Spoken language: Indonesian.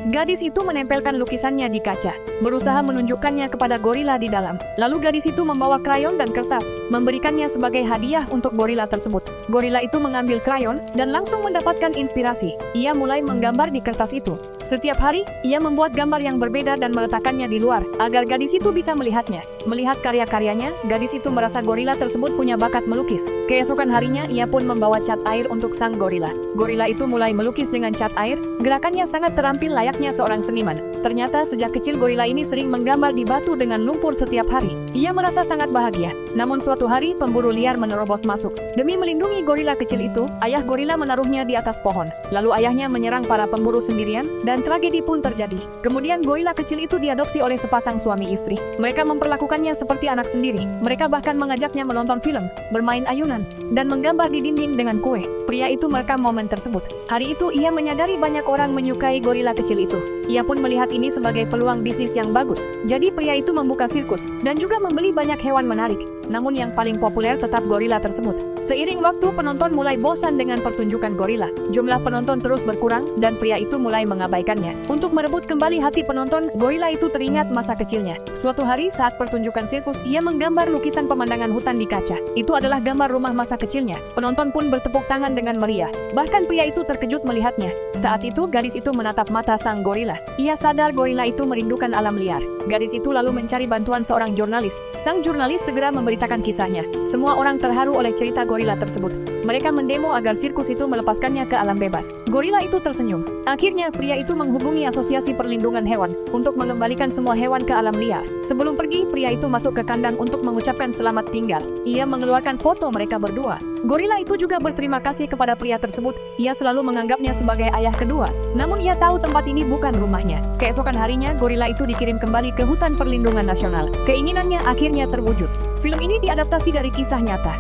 Gadis itu menempelkan lukisannya di kaca, berusaha menunjukkannya kepada gorila di dalam. Lalu gadis itu membawa krayon dan kertas, memberikannya sebagai hadiah untuk gorila tersebut. Gorila itu mengambil krayon dan langsung mendapatkan inspirasi. Ia mulai menggambar di kertas itu. Setiap hari, ia membuat gambar yang berbeda dan meletakkannya di luar, agar gadis itu bisa melihatnya. Melihat karya-karyanya, gadis itu merasa gorila tersebut punya bakat melukis. Keesokan harinya, ia pun membawa cat air untuk sang gorila. Gorila itu mulai melukis dengan cat air, gerakannya sangat terampil layaknya seorang seniman. Ternyata sejak kecil gorila ini sering menggambar di batu dengan lumpur setiap hari. Ia merasa sangat bahagia. Namun suatu hari, pemburu liar menerobos masuk. Demi melindungi gorila kecil itu, ayah gorila menaruhnya di atas pohon. Lalu ayahnya menyerang para pemburu sendirian, dan tragedi pun terjadi. Kemudian gorila kecil itu diadopsi oleh sepasang suami istri. Mereka memperlakukannya seperti anak sendiri. Mereka bahkan mengajaknya menonton film, bermain ayunan, dan menggambar di dinding dengan kue. Pria itu merekam momen tersebut. Hari itu ia menyadari banyak orang menyukai gorila kecil itu. Ia pun melihat ini sebagai peluang bisnis yang bagus. Jadi pria itu membuka sirkus, dan juga membeli banyak hewan menarik. Namun yang paling populer tetap gorila tersebut. Seiring waktu, penonton mulai bosan dengan pertunjukan gorila. Jumlah penonton terus berkurang, dan pria itu mulai mengabaikannya. Untuk merebut kembali hati penonton, gorila itu teringat masa kecilnya. Suatu hari saat pertunjukan sirkus, ia menggambar lukisan pemandangan hutan di kaca. Itu adalah gambar rumah masa kecilnya. Penonton pun bertepuk tangan dengan meriah. Bahkan pria itu terkejut melihatnya. Saat itu, gadis itu menatap mata sang gorila. Ia sadar gorila itu merindukan alam liar. Gadis itu lalu mencari bantuan seorang jurnalis. Sang jurnalis segera memberitakan kisahnya. Semua orang terharu oleh cerita gorila tersebut. Mereka mendemo agar sirkus itu melepaskannya ke alam bebas. Gorila itu tersenyum. Akhirnya, pria itu menghubungi Asosiasi Perlindungan Hewan untuk mengembalikan semua hewan ke alam liar. Sebelum pergi, pria itu masuk ke kandang untuk mengucapkan selamat tinggal. Ia mengeluarkan foto mereka berdua. Gorila itu juga berterima kasih kepada pria tersebut. Ia selalu menganggapnya sebagai ayah kedua. Namun ia tahu tempat ini bukan rumahnya. Keesokan harinya, gorila itu dikirim kembali ke Hutan Perlindungan Nasional. Keinginannya akhirnya terwujud. Film ini diadaptasi dari kisah nyata.